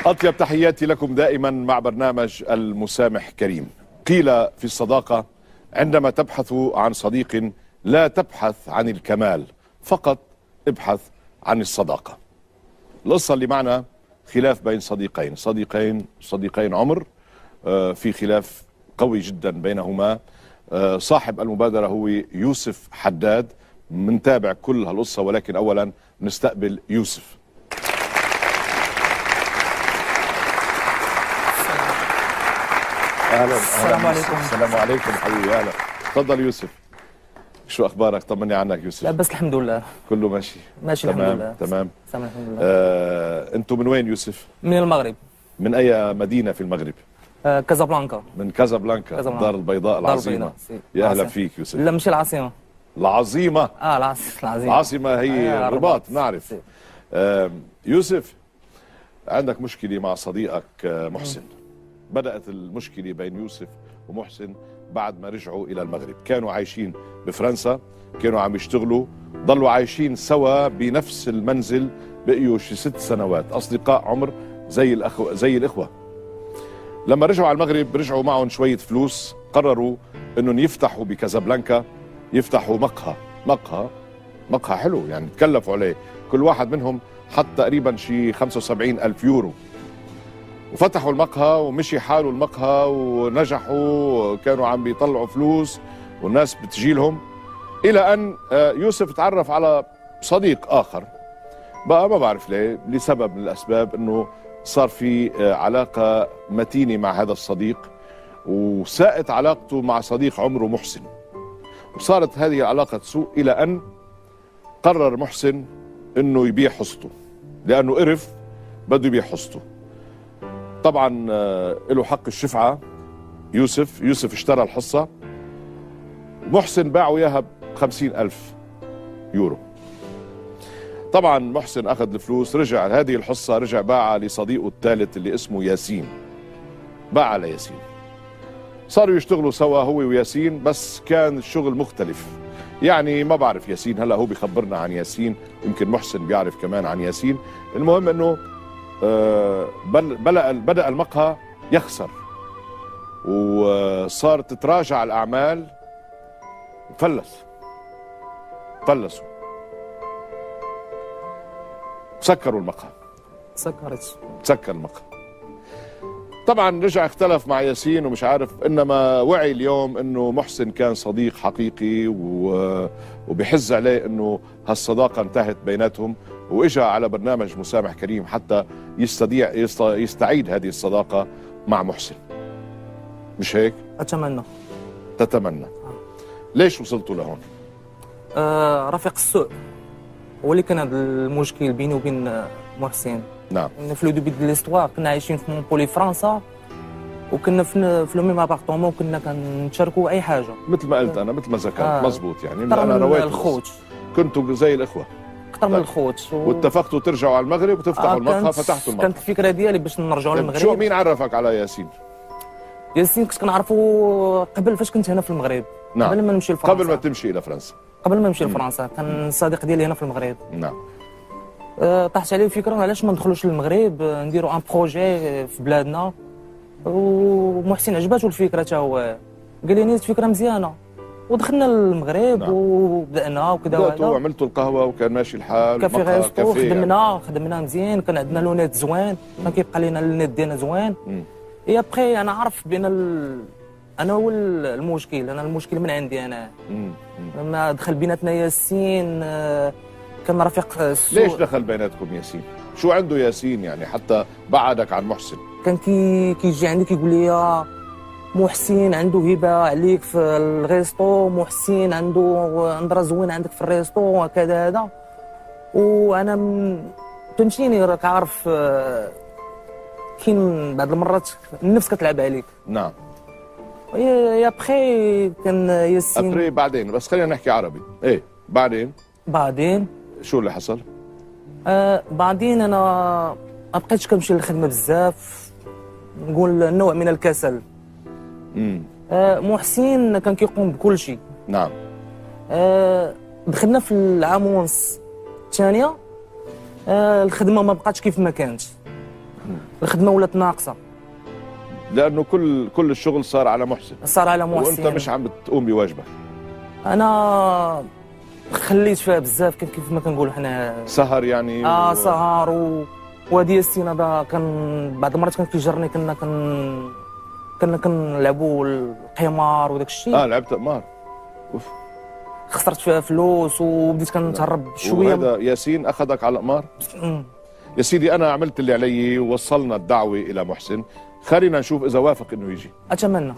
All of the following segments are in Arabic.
أطيب تحياتي لكم دائما مع برنامج المسامح كريم. قيل في الصداقة: عندما تبحث عن صديق لا تبحث عن الكمال، فقط ابحث عن الصداقة. القصة اللي معنا خلاف بين صديقين عمر، في خلاف قوي جدا بينهما. صاحب المبادرة هو يوسف حداد. منتابع كل هالقصة، ولكن أولا نستقبل يوسف. اهلا. السلام عليكم. السلام عليكم حبيبي. اهلا، تفضل يوسف. شو اخبارك؟ طمني عنك يوسف. لا بس الحمد لله كله ماشي ماشي تمام. الحمد لله. تمام الحمد لله. انتم من وين يوسف؟ من المغرب. من اي مدينة في المغرب؟ كازابلانكا. من كازابلانكا، الدار البيضاء العظيمة. يا اهلا فيك يوسف. لا مش العاصمة. العظيمة. العاصمة هي الرباط، نعرف. يوسف، عندك مشكلة مع صديقك محسن. بدأت المشكلة بين يوسف ومحسن بعد ما رجعوا إلى المغرب. كانوا عايشين بفرنسا، كانوا عم يشتغلوا، ضلوا عايشين سوا بنفس المنزل، بقيوا شي 6 سنوات، أصدقاء عمر زي الإخوة. لما رجعوا على المغرب رجعوا معهم شوية فلوس، قرروا إنهم يفتحوا بكازابلانكا، يفتحوا مقهى حلو، يعني تكلفوا عليه. كل واحد منهم حط تقريبا شي 75,000 يورو، وفتحوا المقهى ومشي حاله المقهى ونجحوا، كانوا عم بيطلعوا فلوس والناس بتجيلهم، إلى أن يوسف تعرف على صديق آخر. بقى ما بعرف ليه، لسبب من الأسباب أنه صار في علاقة متينة مع هذا الصديق، وساءت علاقته مع صديق عمره محسن، وصارت هذه العلاقة تسوء إلى أن قرر محسن أنه يبيع حصته، لأنه قرف بده يبيع حصته. طبعا له حق الشفعة. يوسف اشترى الحصة، محسن باعه اياها ب50,000 يورو. طبعا محسن اخذ الفلوس، رجع هذه الحصة رجع باعها لصديقه الثالث اللي اسمه ياسين، باعها لياسين. صاروا يشتغلوا سوا هو وياسين، بس كان الشغل مختلف. يعني ما بعرف ياسين، هلا هو بيخبرنا عن ياسين، يمكن محسن بيعرف كمان عن ياسين. المهم انه بدأ المقهى يخسر، وصارت تتراجع الأعمال، فلسوا، سكروا المقهى، سكر المقهى. طبعا رجع اختلف مع ياسين ومش عارف، انما وعي اليوم انه محسن كان صديق حقيقي وبحز عليه انه هالصداقة انتهت بيناتهم، واجا على برنامج مسامح كريم حتى يستعيد هذه الصداقة مع محسن. مش هيك؟ تتمنى. ليش وصلتوا لهون؟ رفيق السوء هو اللي كان هذا المشكل بيني وبين محسن. نعم. في لو دوبي دو ليستوار كنا عايشين في مونبولي فرنسا، وكنا في لو ميم ابارتومون، وكنا كنشاركوا اي حاجه مثل ما قلت انا، مثل ما ذكرت. مزبوط، يعني انا رويت الخوت، كنتوا زي الاخوه اكثر من الخوت واتفقتوا ترجعوا على المغرب وتفتحوا المقهى. فتحتوا المقهى. كانت الفكره ديالي باش نرجعوا للمغرب. شو مين عرفك على ياسين؟ ياسين كنت كنعرفو قبل فاش كنت هنا في المغرب. نعم. قبل ما نمشي لفرنسا، قبل ما تمشي الى فرنسا، قبل ما نمشي لفرنسا كان الصديق ديالي هنا في المغرب. نعم. طاحت عليه الفكره علاش ما ندخلوش للمغرب، نديروا ان بروجي في بلادنا. ومحسن عجباتو الفكره حتى هو، قال لي نيت فكره مزيانه، ودخلنا للمغرب. نعم. وبدانا وكذا وهذا، وعملتوا القهوه وكان ماشي الحال. كافي ريستو، خدمنا مزيان، كان عندنا لونيت زوين، كان كيبقى لنا النيت ديالنا زوين. اي ابخي انا عارف بان انا هو المشكل، المشكل من عندي انا. لما دخل بيناتنا ياسين، كان رفيق السوء. ليش دخل بيناتكم ياسين؟ شو عنده ياسين يعني حتى بعدك عن محسن؟ كان كيجي عندي كيقول لي محسن عنده هبه عليك في الريستو، محسن عنده نظره زوينه عندك في الريستو وكذا هذا. وانا فهمتيني، راك عارف كاين بعض المرات النفس كتلعب عليك. نعم. يا بخي كان ياسين ابري بعدين، بس خلينا نحكي عربي. ايه بعدين شو اللي حصل؟ بعدين انا ما بقيتش كنمشي للخدمه بزاف، نقول نوع من الكسل. محسن كان كيقوم بكل شيء. نعم. دخلنا في العام ونص الثانيه، الخدمه ما بقاتش كيف ما كانت. الخدمه ولات ناقصه لانه كل الشغل صار على محسن. صار على محسن وانت مش عم بتقوم بواجبك. انا خليت فيها بزاف، كان كيف ما كنقولوا حنا سهر يعني سهر وهذه السنه هذا كان بعض المرات كان كيجرني كنا كنلعبوا القمار وداك الشيء. لعبت قمار. اوف. خسرت فيها فلوس وبديت كنتهرب شويه. وهذا ياسين اخذك على القمار؟ يا سيدي انا عملت اللي علي ووصلنا الدعوه الى محسن، خلينا نشوف اذا وافق انه يجي. اتمنى.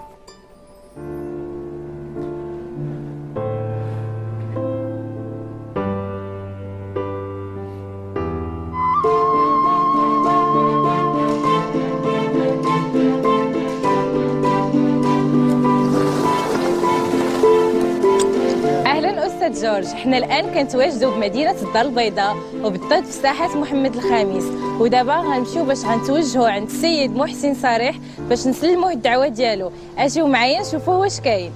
جورج، احنا الان كنتواجدوا بمدينه الدار البيضاء وبالضبط في ساحه محمد الخامس، ودابا غنمشيو باش غنتوجهوا عند السيد محسن صريح باش نسلموه الدعوه ديالو. اجيو معايا نشوفوا واش كاين.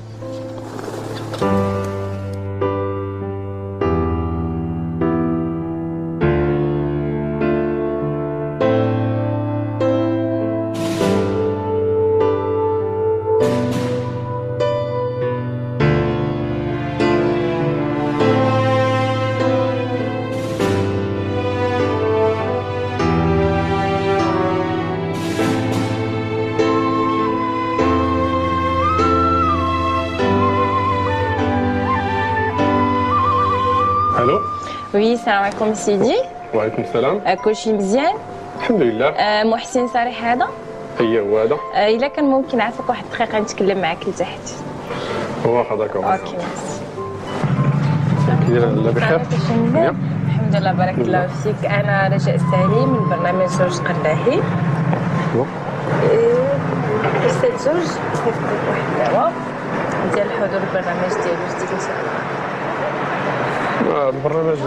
الو وي السلام عليكم سيدي. وعليكم السلام. كلشي مزيان؟ الحمد لله. محسن صريح هذا؟ هو هذا. الا كان ممكن نعرفك واحد الدقيقه نتكلم معاك لتحت. هو هذاك هو. اوكي ميرسي. كي داير؟ لا بخير؟ الحمد لله بارك الله فيك. انا رجاء السالي من برنامج جورج قرداحي. استاذ جورج كيف لك واحد الدعوه ديال الحضور البرنامج ديالو جديد ان شاء الله. البرنامج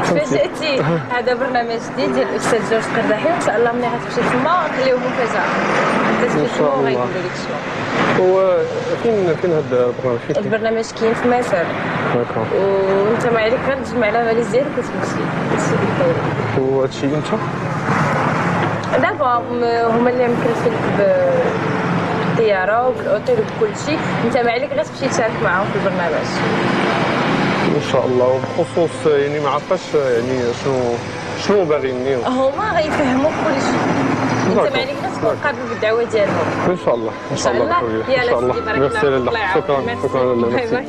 تفاجأتي. هذا برنامج جديد ديال الاستاذ جورج قرداحي، وان شاء الله ملي غتمشي تما نخليوه مفاجاه. تتفاجئوا وغايقولوا لك شنو. هو فين هذا البرنامج؟ البرنامج كاين في مصر. داكور. وانت ما عليك غير تجمع الفاليز ديالك وتمشي. هادشي اللي كاين. وهادشي امتى؟ دابا هما اللي مكلفين بالطياره وبالاوتيل وبكل شيء، انت ما عليك غير تمشي تشارك معاهم في البرنامج. ان شاء الله. وبخصوص يعني ما عرفاش يعني شنو باغيني. هما غيفهموك كل شيء، انت ما عليك غير تكون قابل بالدعوه ديالهم. ان شاء الله ان شاء الله بخير. ان شاء الله. ميرسي لاله. شكرا لاله.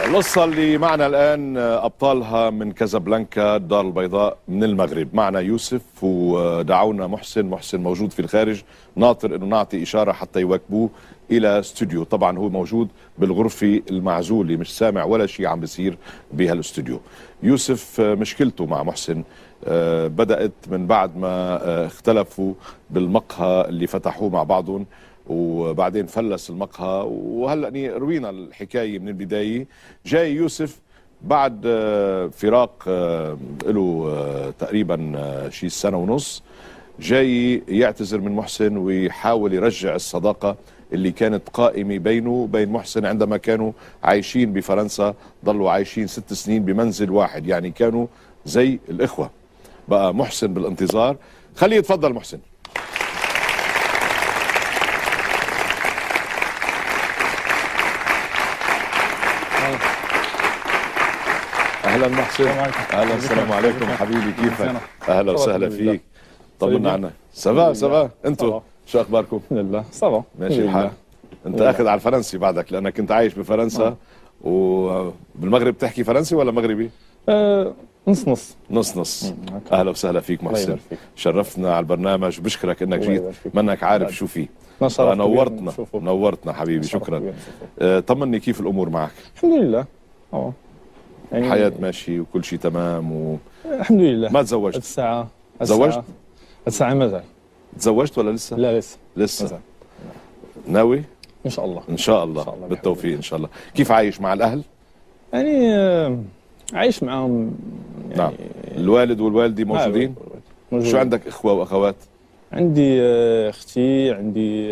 القصة اللي معنا الآن أبطالها من كازابلانكا الدار البيضاء من المغرب. معنا يوسف ودعونا محسن موجود في الخارج، ناطر أنه نعطي إشارة حتى يواكبوه إلى استوديو. طبعا هو موجود بالغرفة المعزولة، مش سامع ولا شيء عم بيصير بهالاستوديو. يوسف مشكلته مع محسن بدأت من بعد ما اختلفوا بالمقهى اللي فتحوه مع بعضهم، وبعدين فلس المقهى، وهلا روينا الحكايه من البدايه. جاي يوسف بعد فراق له تقريبا شي سنه ونص، جاي يعتذر من محسن ويحاول يرجع الصداقه اللي كانت قائمه بينه وبين محسن عندما كانوا عايشين بفرنسا. ضلوا عايشين 6 سنين بمنزل واحد، يعني كانوا زي الاخوه. بقى محسن بالانتظار، خليه يتفضل محسن. اهلا محسن. اهلا، السلام عليكم حبيبي، كيفك؟ اهلا وسهلا فيك. طمنا عنك. سافا انتوا شو اخباركم؟ الحمد لله سافا ماشي الحال. انت اخذ على الفرنسي بعدك لانك كنت عايش بفرنسا. وبالمغرب تحكي فرنسي ولا مغربي؟ نص. اهلا وسهلا فيك محسن، شرفتنا على البرنامج، بشكرك انك جيت منك عارف شو فيه. نورتنا حبيبي، شكرا. طمني كيف الامور معك؟ الحمد لله. يعني الحياة ماشي وكل شيء تمام الحمد لله. ما تزوجت؟ الساعة تزوجت؟ الساعة مازال. تزوجت ولا لسه؟ لا لسه مازال. ناوي؟ ان شاء الله. ان شاء الله بالتوفيق ان شاء الله. كيف عايش مع الاهل؟ يعني عايش معهم يعني. نعم. الوالد والوالدة موجودين؟ شو عندك اخوة واخوات؟ عندي اختي، عندي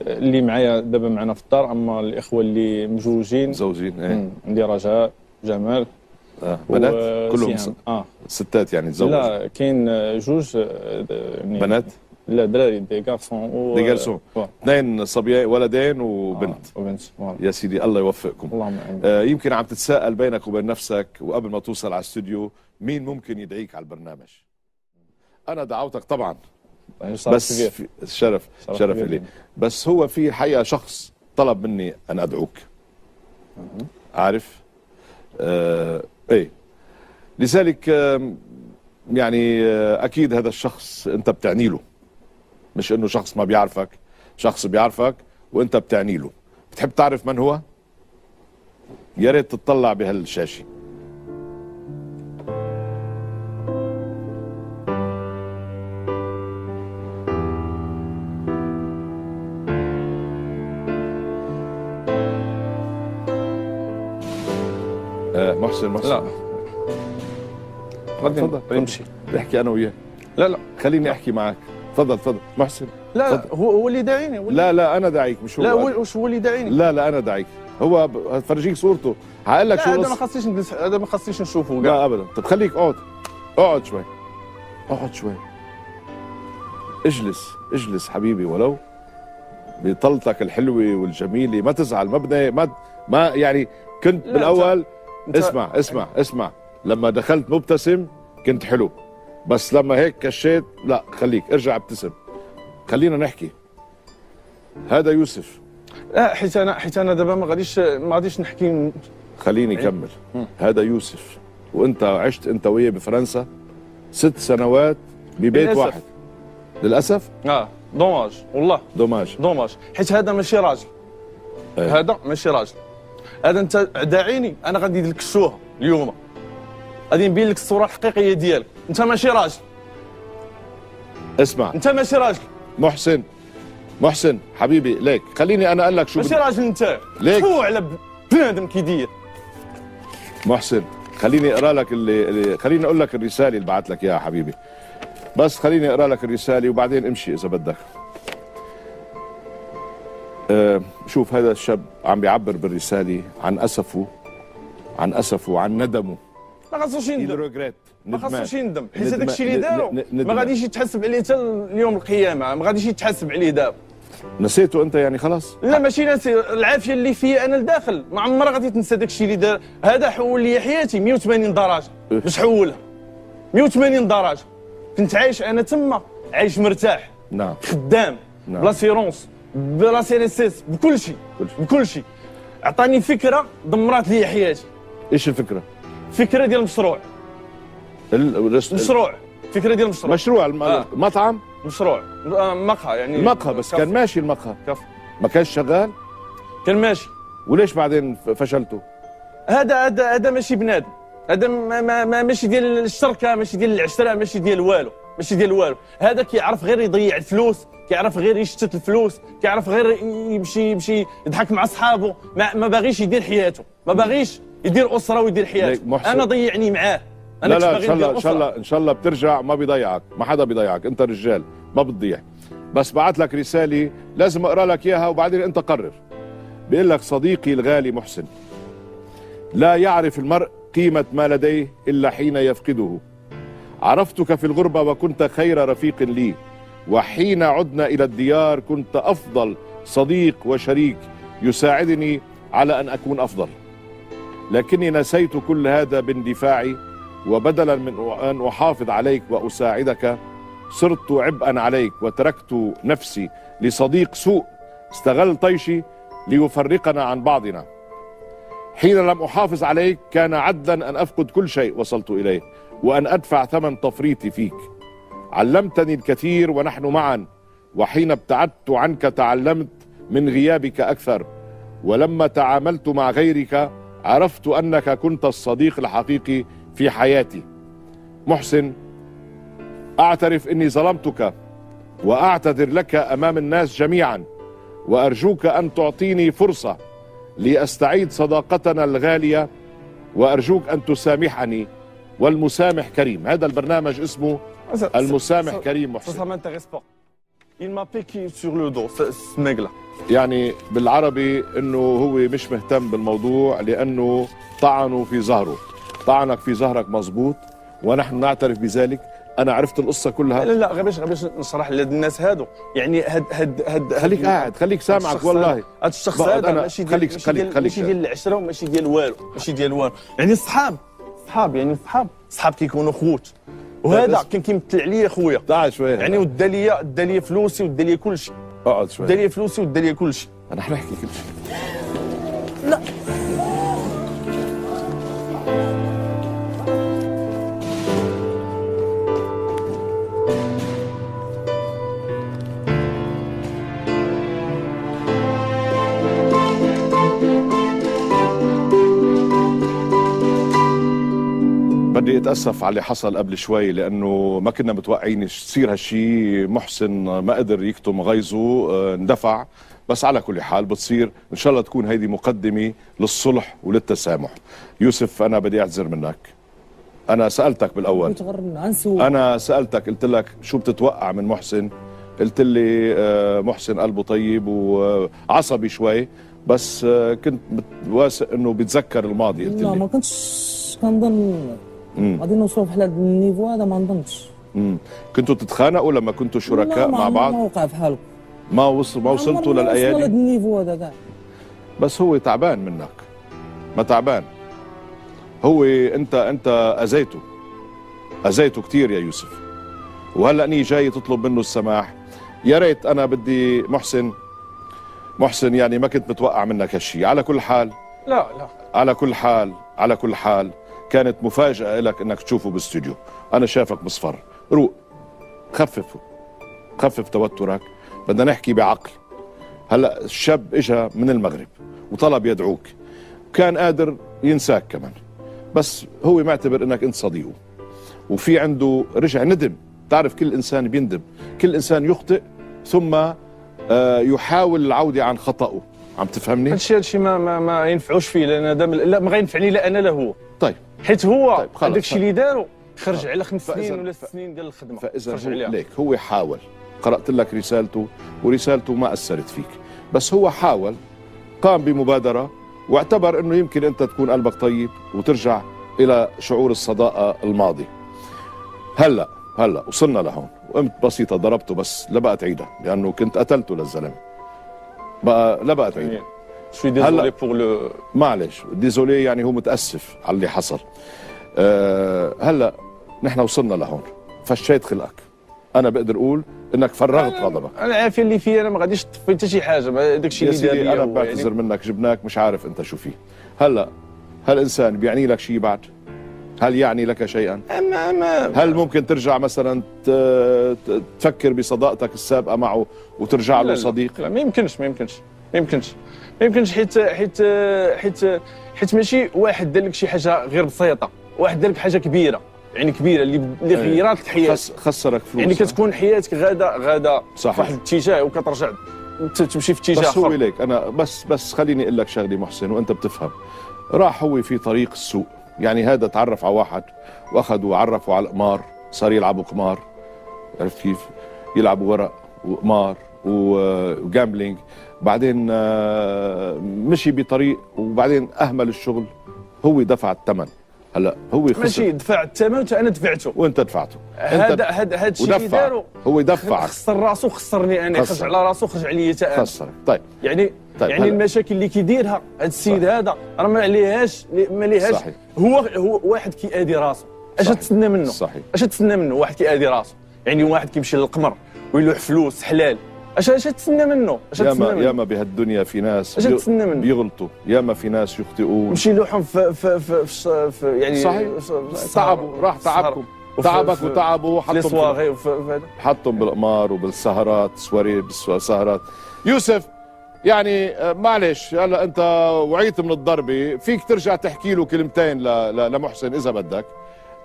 اللي معايا دابا معنا في الدار، اما الاخوه اللي مزوجين عندي رجاء جمال بنات كلهم ستات يعني تزوجوا؟ لا كاين جوج يعني بنات؟ لا دراري دي غارسون دي غارسون، اثنين صبيان ولدين وبنت. وبنت يا سيدي الله يوفقكم. اللهم امين. يمكن عم تتساءل بينك وبين نفسك وقبل ما توصل على الاستوديو مين ممكن يدعيك على البرنامج؟ انا دعوتك طبعا، بس شرف لي، بس هو في حقيقة شخص طلب مني أن أدعوك. عارف؟ إيه، لذلك يعني أكيد هذا الشخص أنت بتعني له، مش إنه شخص ما بيعرفك، شخص بيعرفك وأنت بتعني له. بتحب تعرف من هو؟ يا ريت تطلع بهالشاشة. محسن لا تفضل نمشي نحكي انا وياه. لا خليني احكي معك. تفضل محسن. لا هو اللي داعيني. لا انا داعيك مش هو. لا وش هو اللي داعيني؟ لا انا داعيك. هو فرجيك صورته هقول لك شو. هذا ما خصنيش نجلس، هذا ما خصنيش نشوفه. لا ابدا. طب خليك اقعد شوي اجلس حبيبي، ولو بطلتك الحلوه والجميله. ما تزعل، ما يعني كنت بالاول. اسمع لما دخلت مبتسم كنت حلو، بس لما هيك كشيت لا، خليك ارجع ابتسم. خلينا نحكي. هذا يوسف. لا حيت انا دابا ما غاديش نحكي. خليني اكمل. هذا يوسف، وانت عشت انت وياه بفرنسا 6 سنوات ببيت واحد. للاسف. دوماج والله. دوماج حيت هذا ماشي راجل. هذا ماشي راجل. هذا انت داعيني، انا غادي ندير لك الشوهه اليوم، غادي نبين لك الصوره الحقيقيه ديالك. انت ماشي راجل. اسمع، انت ماشي راجل. محسن حبيبي، ليك خليني انا اقول لك شو ماشي راجل انت. ليك شو على بنادم كيدير. محسن خليني اقرا لك خليني اقول لك الرساله اللي بعت لك اياها حبيبي. بس خليني اقرا لك الرساله وبعدين امشي اذا بدك. شوف، هذا الشاب عم بيعبر بالرساله عن اسفه عن ندمه. ما خصوش يندم، حيت هذاك الشيء اللي دارو ما غاديش يتحسب عليه حتى اليوم القيامه، ما غاديش يتحسب عليه دابا. نسيته انت يعني خلاص؟ لا ماشي ناسي، العافيه اللي فيا انا لداخل ما عمرها غادي تنسى داك الشيء اللي دار. هذا حول لي حياتي 180 درجه باش حولها 180 درجه. كنت عايش انا تما، عايش مرتاح. نعم. خدام. نعم. بلا سيرونس، بلا سيريسيس، بكل شيء. عطاني فكره دمرات لي حياتي. ايش الفكره؟ فكره ديال المشروع. فكره ديال المشروع. مشروع مطعم؟ مشروع مقهى يعني. المقهى بس كان ماشي المقهى. ما كانش شغال؟ كان ماشي. وليش بعدين فشلته؟ هذا ماشي بنادم. هذا ماشي ديال الشركه، ماشي ديال العشره، ماشي ديال والو. هذا كيعرف غير يضيع الفلوس، كيعرف غير يشتت الفلوس، كيعرف غير يمشي يضحك مع اصحابه، ما باغيش يدير حياته، ما باغيش يدير اسره ويدير حياته. انا ضيعني معاه. أنا لا ان شاء الله بترجع، ما بيضيعك، ما حدا بيضيعك، انت رجال ما بتضيع. بس بعت لك رساله لازم اقرا لك اياها وبعدين انت قرر. بيقول لك: صديقي الغالي محسن، لا يعرف المرء قيمه ما لديه الا حين يفقده. عرفتك في الغربه وكنت خير رفيق لي، وحين عدنا الى الديار كنت افضل صديق وشريك يساعدني على ان اكون افضل. لكني نسيت كل هذا باندفاعي، وبدلا من أن أحافظ عليك وأساعدك صرت عبئا عليك، وتركت نفسي لصديق سوء استغل طيشي ليفرقنا عن بعضنا. حين لم أحافظ عليك كان عدلا أن أفقد كل شيء وصلت إليه وأن أدفع ثمن تفريطي فيك. علمتني الكثير ونحن معا، وحين ابتعدت عنك تعلمت من غيابك أكثر، ولما تعاملت مع غيرك عرفت أنك كنت الصديق الحقيقي في حياتي. محسن، أعترف أني ظلمتك وأعتذر لك أمام الناس جميعا، وأرجوك أن تعطيني فرصة لأستعيد صداقتنا الغالية، وأرجوك أن تسامحني، والمسامح كريم. هذا البرنامج اسمه المسامح كريم محسن. il m'a piqué sur le dos السماقله. يعني بالعربي انه هو مش مهتم بالموضوع لانه طعنوا في ظهره. طعنك في ظهرك مزبوط ونحن نعترف بذلك. انا عرفت القصه كلها. لا غير باش نشرح للناس هادو، يعني هاد خليك قاعد، خليك سامعك والله. هاد الشخص هذا ماشي ديال العشره وماشي ديال والو، ماشي ديال والو، يعني صحاب يعني صحاب كيكونوا خوت، وهذا كان كيمثل عليا خويا. تعال شويه يعني ودا ليا فلوسي ودا ليا كل شيء. اقعد شويه. ودا ليا فلوسي ودا ليا كل شيء. انا حنحكي كل شيء. لا بدي اتاسف على اللي حصل قبل شوي لانه ما كنا متوقعين يصير هالشيء. محسن ما قدر يكتم غيظه، اندفع. بس على كل حال بتصير ان شاء الله تكون هيدي مقدمه للصلح وللتسامح. يوسف انا بدي اعتذر منك. انا سالتك بالاول، انا سالتك قلت لك شو بتتوقع من محسن؟ قلت لي محسن قلبه طيب وعصبي شوي، بس كنت واثق انه بيتذكر الماضي. قلت لي لا ما كنتش كنظن غادي نوصلوا في هذا النيفو هذا، ما نظنش. كنتوا تتخانقوا لما كنتوا شركاء مع بعض؟ ما وقع بحالكم، ما وصلتوا للايادي؟ هذا النيفو هذا كاع. بس هو تعبان منك، ما تعبان هو. انت اذيته كثير يا يوسف، وهلا اني جاي تطلب منه السماح. يا ريت. انا بدي محسن يعني ما كنت متوقع منك هالشيء. على كل حال لا على كل حال كانت مفاجأة لك انك تشوفه بالاستوديو. انا شافك مصفر. روق، خفف توترك. بدنا نحكي بعقل. هلا الشاب اجى من المغرب وطلب يدعوك، كان قادر ينساك كمان، بس هو معتبر انك انت صديقه، وفي عنده رجع ندم. تعرف كل انسان بيندم، كل انسان يخطئ ثم يحاول العودة عن خطأه. عم تفهمني؟ هادشي ما ينفعوش فيه، لان لا ما غينفعني لا انا لا هو. طيب حيت هو طيب هذاك الشيء اللي دارو خرج على 5 سنين ولا 6 سنين ديال الخدمه. فاذا ليك هو حاول. قرأت لك رسالته ورسالته ما أثرت فيك، بس هو حاول، قام بمبادرة واعتبر انه يمكن انت تكون قلبك طيب وترجع الى شعور الصداقة الماضي. هلا وصلنا لهون وقمت بسيطة ضربته، بس لا بقى تعيدها لانه كنت قتلته للزلمة. بقى لا بقى تعيدها. شوي ديزولي بور لو، معلش ديزولي، يعني هو متأسف على اللي حصل. هلا نحن وصلنا لهون، فشيت خلقك. انا بقدر اقول انك فرغت غضبك. انا العافيه اللي فيا، انا ما غاديش تطفي حتى شي حاجه. داك الشيء اللي دار لي انا بعتذر يعني منك، جبناك مش عارف انت شو فيه. هلا هالانسان بيعني لك شيء بعد؟ هل يعني لك شيئا؟ هل ممكن ترجع مثلا تفكر بصداقتك السابقه معه وترجع له صديق؟ لا ما يمكنش حيت ماشي واحد دار لك شي حاجه غير بسيطه، واحد دار لك حاجه كبيره، يعني كبيره اللي غيرت لك حياتك، خسرك فلوس. يعني كتكون حياتك غاده في واحد الاتجاه وكترجع تمشي في اتجاه اخر. بس هو ليك انا بس خليني اقول لك شغله محسن وانت بتفهم. راح هو في طريق السوق، يعني هذا تعرف على واحد واخذوا وعرفوا على القمار، صار يلعبوا قمار. عرفت كيف؟ يلعبوا ورق وقمار وجامبلينج. بعدين مشي بطريق وبعدين اهمل الشغل. هو دفع الثمن. هلا هو خسر. ماشي دفع الثمن، انا دفعته وانت دفعته. هذا الشيء اللي دارو هو دفع. خسر راسو، خسرني انا، خرج على راسو، خرج عليا حتى انا. خسرك. طيب يعني المشاكل اللي كيديرها هذا السيد هذا راه ما ليهاش هو واحد كيأذي راسو. اش تسنى منه؟ صحيح. اش تسنى منه واحد كيأذي راسو؟ يعني واحد كيمشي للقمر ويلوح فلوس حلال، اش تسنى منه؟ ياما بهالدنيا في ناس بيغلطوا، ياما في ناس يخطئون. مشي لوحهم في يعني صحيح. تعبوا، راح تعبكم، تعبك وتعبوا، حطهم بالقمار وبالسهرات، سواري بالسهرات. يوسف يعني معلش، هلا انت وعيت من الضربه، فيك ترجع تحكي له كلمتين لمحسن اذا بدك.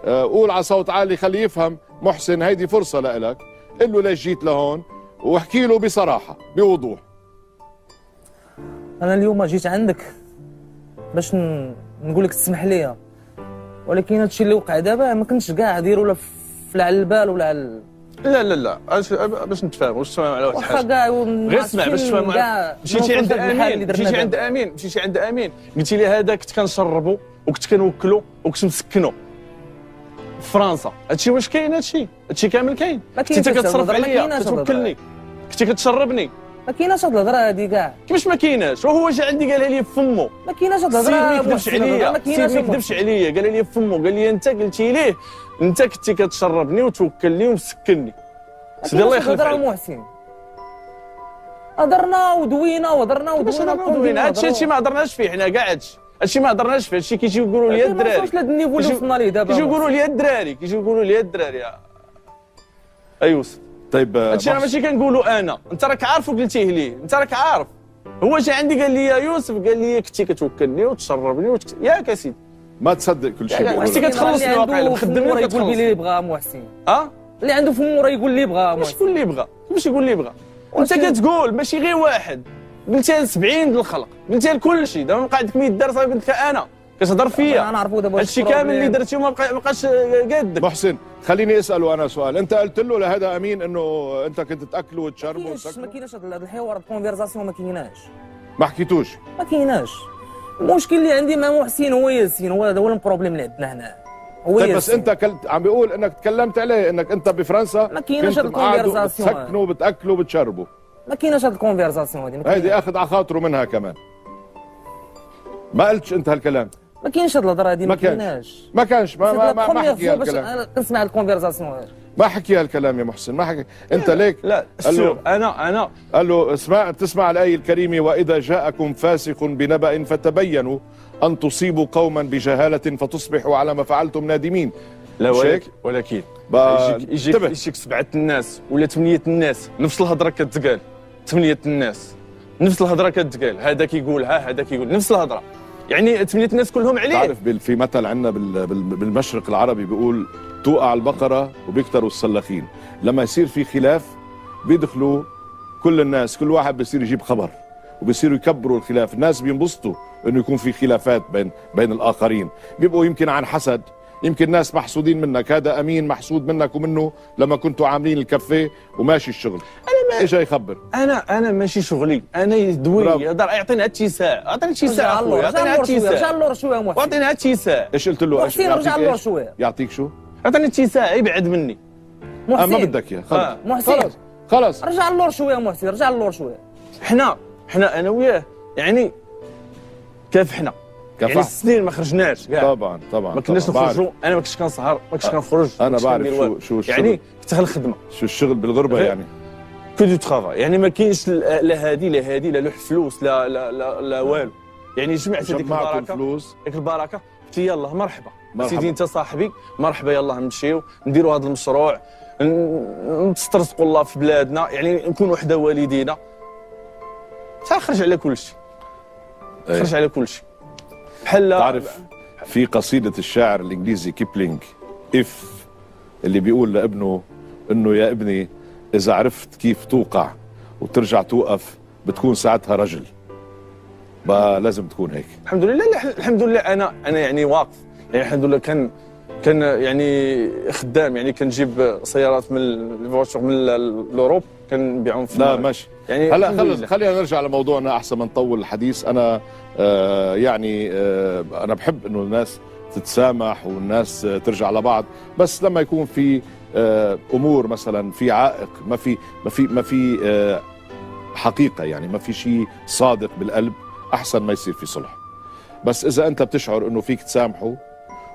قول على صوت عالي خليه يفهم. محسن هيدي فرصه لإلك، قل له ليش جيت لهون واحكي له بصراحه بوضوح. انا اليوم جيت عندك باش نقول لك تسمح لي، ولكن هادشي اللي وقع دابا ما كنتش كاع ديرو لا على البال ولا على لا لا لا باش نتفاهموا، واش تفاهم على واحد واخا الحاجه؟ كاع غير اسمع باش تفاهموا. مشيتي عند امين قلتي لي هذا كنت كنشربو وكنت كنوكلو وكنت مسكنو في فرنسا. هادشي واش كاين؟ هادشي كامل كاين. كنتي كتصرف عليا كتوكلني، كنتي كتشربني. ما كايناش هاد الهضره هادي كاع. كيفاش ما كايناش؟ وهو جا عندي قالها لي فمو. ما كايناش هاد الهضره. ما كذبش عليا، ما كذبش عليا، قال لي فمو، قال لي انت قلتي ليه انت كنتي كتشربني وتوكلني ومسكني. سيدي الله يخلف عليك. محسن هضرنا ودوينا ودوينا هادشي ما هضرناش فيه حنا كاع. هادشي ما هضرناش فيه. هادشي كيجيو يقولوا لي الدراري. واش هاد النيفو اللي وصلنا ليه دابا؟ كيجيو يقولوا لي الدراري يوسف. طيب هادشي راه ماشي كنقولوا انا، انت راك عارف وقلتيه ليه، انت راك عارف. هو جا عندي قال لي يا يوسف، قال لي كنتي كتوكلني وتشربني ياك اسيدي. ما تصدق كل شيء. حسيت كتخلصني واقيلا مخدمني يقول اللي يبغى محسن. اللي عنده فمو راه يقول اللي يبغى. ماشي يقول اللي يبغى، ماشي يقول اللي يبغى. وانت كتقول ماشي غير واحد، قلتيها ل 70 د الخلق، قلتيها لكل شيء. دابا بقى عندك 100 دار صافي قلت لك انا كتهضر فيا. انا نعرفو دابا هادشي كامل اللي درتي وما بقاش قادك. محسن خليني اساله انا سؤال. انت قلت له لهذا امين انه انت كنت تاكلوا وتشربوا وتسكروا؟ ما كايناش هذا الحوار، الكونفرساسيون ما كايناش. ما حكيتوش؟ ما كايناش. المشكل اللي عندي مع محسن هو ياسين، هو هذا هو البروبليم اللي عندنا هنا. طيب بس انت عم بيقول انك تكلمت عليه انك انت بفرنسا ما كايناش هذا الكونفرساسيون. بتسكنوا بتاكلوا بتشربوا. ما كايناش هذا الكونفرساسيون هذه اخذ على خاطره منها كمان. ما قلتش انت هالكلام. ما كاينش هاد الهضره هذه. ما كايناش ما حكي هالكلام. انا كنسمع الكونفرساسيون. ما حكي هالكلام يا محسن، ما حكي. انت ليك لا انا قال له تسمع الايه الكريمه واذا جاءكم فاسق بنبأ فتبينوا ان تصيبوا قوما بجهاله فتصبحوا على ما فعلتم نادمين. لا ولكن يجيك 7 الناس ولا 8 الناس نفس الهضره كتقال. 8 الناس نفس الهضره كتقال، هذا كيقولها هذا كيقول نفس الهضره. يعني 8 الناس كلهم عليه. تعرف في مثل عندنا بالمشرق العربي بيقول توقع البقره وبيكتروا السلاخين. لما يصير في خلاف بيدخلوا كل الناس، كل واحد بيصير يجيب خبر وبيصيروا يكبروا الخلاف. الناس بينبسطوا انه يكون في خلافات بين الاخرين، بيبقوا يمكن عن حسد، يمكن ناس محسودين منك. هذا امين محسود منك ومنه لما كنتوا عاملين الكافيه وماشي الشغل. انا ايش يخبر؟ انا ماشي شغلي، انا يدوي يقدر يعطينا اتساع، اعطيني اتساع اخويا، اعطيني اتساع. رجع له شويه محسن، اعطيني اتساع. ايش قلت له؟ محسن رجع له شويه. يعطيك شو؟ اعطيني اتساع يبعد مني. محسن ما بدك اياه. خلص محسن خلص رجع له شويه محسن، رجع له شويه. حنا انا وياه يعني كافحنا. يعني السنين ما خرجناش كاع. طبعا ما كناش نخرجوا. انا ما كنتش كنسهر، ما كنتش كنخرج. انا بعرف شو الشغل. يعني كنت الخدمه. شو الشغل بالغربه يعني؟ كو دو ترافاي. يعني ما كاينش لا هادي لا لوح فلوس لا والو. يعني جمعت هذيك البركه، ديك البركه قلت يلاه مرحبا سيدي انت صاحبي، مرحبا يلاه نمشيو نديروا هذا المشروع، نسترزقوا الله في بلادنا، يعني نكونوا حدا والدينا. خرج على كل شيء، خرج على كل شيء. بحال تعرف في قصيدة الشاعر الإنجليزي كيبلينج اللي بيقول لابنه إنه يا ابني إذا عرفت كيف توقع وترجع توقف بتكون ساعتها رجل. لازم تكون هيك. الحمد لله. الحمد لله أنا يعني واقف. يعني الحمد لله كان يعني خدام. يعني كنجيب سيارات من الفواتور من الأوروب كنبيعهم في لا ماشي. يعني هلا خلينا نرجع لموضوعنا احسن ما نطول الحديث. انا انا بحب انه الناس تتسامح والناس ترجع لبعض، بس لما يكون في امور مثلا في عائق، ما في حقيقه، يعني ما في شيء صادق بالقلب، احسن ما يصير في صلح. بس اذا انت بتشعر انه فيك تسامحوا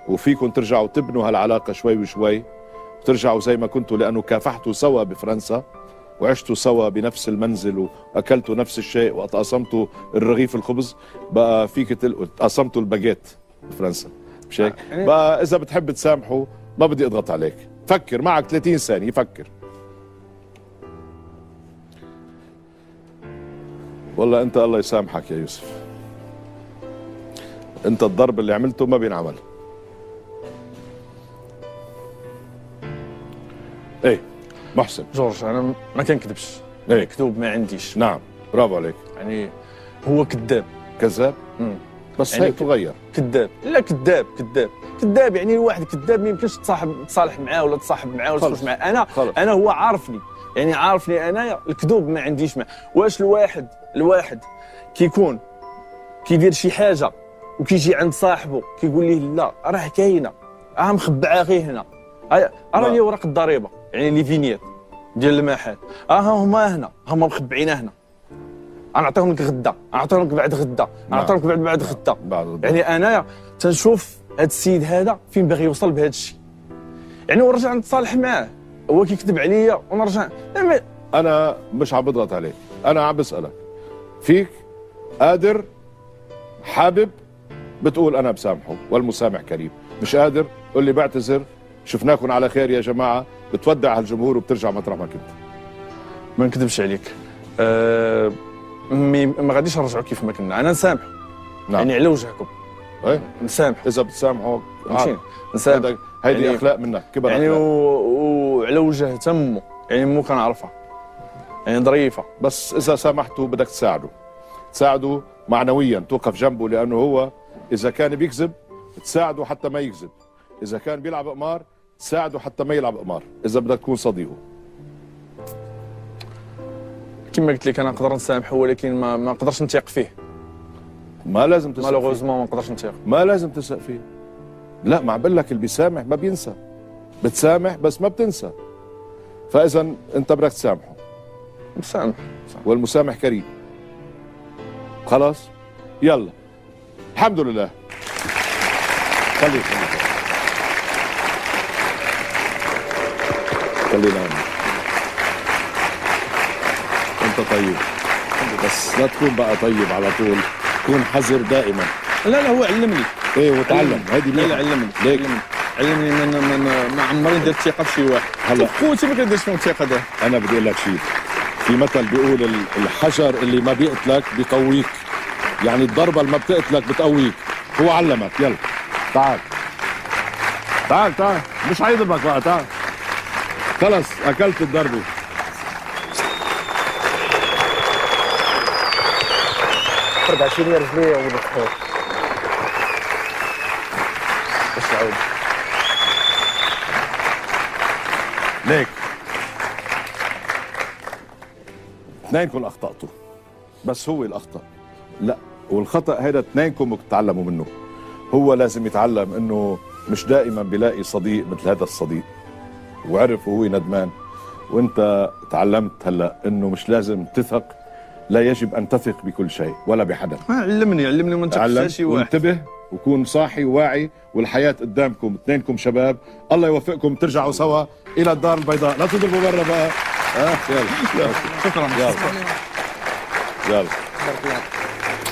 وفيكم ترجعوا تبنوا هالعلاقه شوي وشوي وترجعوا زي ما كنتوا، لانه كافحتوا سوا بفرنسا وعشتوا سوا بنفس المنزل واكلتوا نفس الشيء وتقاسمتوا الرغيف الخبز، بقى فيك تقاسمتوا الباجيت بفرنسا، مش هيك؟ بقى اذا بتحب تسامحوا ما بدي اضغط عليك، فكر، معك 30 ثانيه فكر. والله انت الله يسامحك يا يوسف، انت الضرب اللي عملته ما بينعمل. ايه محسن جورج، انا ما كنكذبش، ايه كذوب ما عنديش. نعم برافو عليك. يعني هو كذاب كذاب. بس يعني هيك تغير. كذاب، لا كذاب يعني الواحد كذاب ما يمكنش تصالح معاه ولا تصاحب معاه ولا تخرج معاه. انا هو عارفني، يعني عارفني انايا الكذوب ما عنديش معاه. واش الواحد كيكون كيدير شي حاجه وكيجي عند صاحبه كيقول ليه لا راه كاينه مخبعه غير هنا، راه لي ورق الضريبه يعني لي فينيت ديال المحل، هما هنا هما مخبعينه هنا، نعطيهم لك غدا، نعطيهم لك بعد غدا، نعطيهم لك بعد غدا. يعني انايا تنشوف هذا السيد هذا فين باغي يوصل بهذا الشيء، يعني ونرجع نتصالح معاه هو كيكذب عليا ونرجع. انا مش عم بضغط عليك، انا عم بسالك فيك قادر حابب بتقول انا بسامحه والمسامح كريم، مش قادر قول لي بعتذر شفناكم على خير يا جماعه، بتودع هالجمهور وبترجع مطرح ما كنت. ما نكذبش عليك، ما غاديش نرجعوا كيف ما كنا، انا نسامح. نعم. يعني على وجهكم نسامح، اذا بتسامحوا نسامح. هيدي يعني اخلاق منك كبر يعني وعلى وجه تمه، يعني مو كنعرفها يعني ظريفه. بس اذا سامحته بدك تساعده معنويا، توقف جنبه، لانه هو اذا كان بيكذب تساعده حتى ما يكذب، اذا كان بيلعب قمار تساعده حتى ما يلعب قمار، اذا بدك تكون صديقه. كما قلت لك انا نقدر نسامحه ولكن ما نقدرش نثيق فيه. ما لازم تثق فيه، مالوغوزمون ما نقدرش نثيق، ما لازم تثق فيه. لا ما عم بقول لك اللي بيسامح ما بينسى، بتسامح بس ما بتنسى. فاذا انت بدك تسامحه. مسامح والمسامح كريم. خلاص يلا الحمد لله. خلينا انت طيب، بس لا تكون بقى طيب على طول، كون حذر دائما. لا هو علمني ايه وتعلم هذه. لا علمني ليك علمني ما عمري ندير ثقه بشي واحد. هلا خوتي ما كنديرش فيهم الثقه ده. انا بدي اقول لك شيء، في مثل بيقول الحجر اللي ما بيقتلك بيقويك، يعني الضربه اللي ما بتقتلك بتقويك. هو علمك. يلا تعال مش هيضربك بقى، تعال خلص اكلت الضربه. فرد 20 رجليه ونتحول بس عود ليك. اثنينكم اخطأتوا، بس هو الاخطأ لا، والخطأ هذا اثنينكم بتتعلموا منه. هو لازم يتعلم انه مش دائما بيلاقي صديق مثل هذا الصديق، وعرف وهو ندمان. وانت تعلمت هلا انه مش لازم تثق، لا يجب ان تثق بكل شيء ولا بحدا. علمني وانت شيء واحد. وانتبه وكون صاحي وواعي، والحياة قدامكم، اثنينكم شباب، الله يوفقكم ترجعوا سوا الى الدار البيضاء. لا تضربوا برا بقى. يلا شكرا. يلا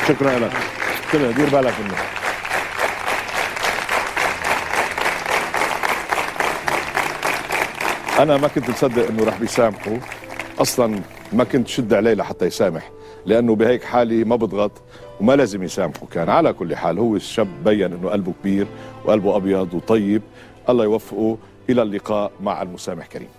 شكرا لك. كله دير بالك منه. انا ما كنت مصدق انه راح بيسامحوا، اصلا ما كنت شد عليه لحتى يسامح، لانه بهيك حالي ما بضغط وما لازم يسامحوا. كان على كل حال هو الشاب بين انه قلبه كبير وقلبه ابيض وطيب. الله يوفقه. الى اللقاء مع المسامح كريم.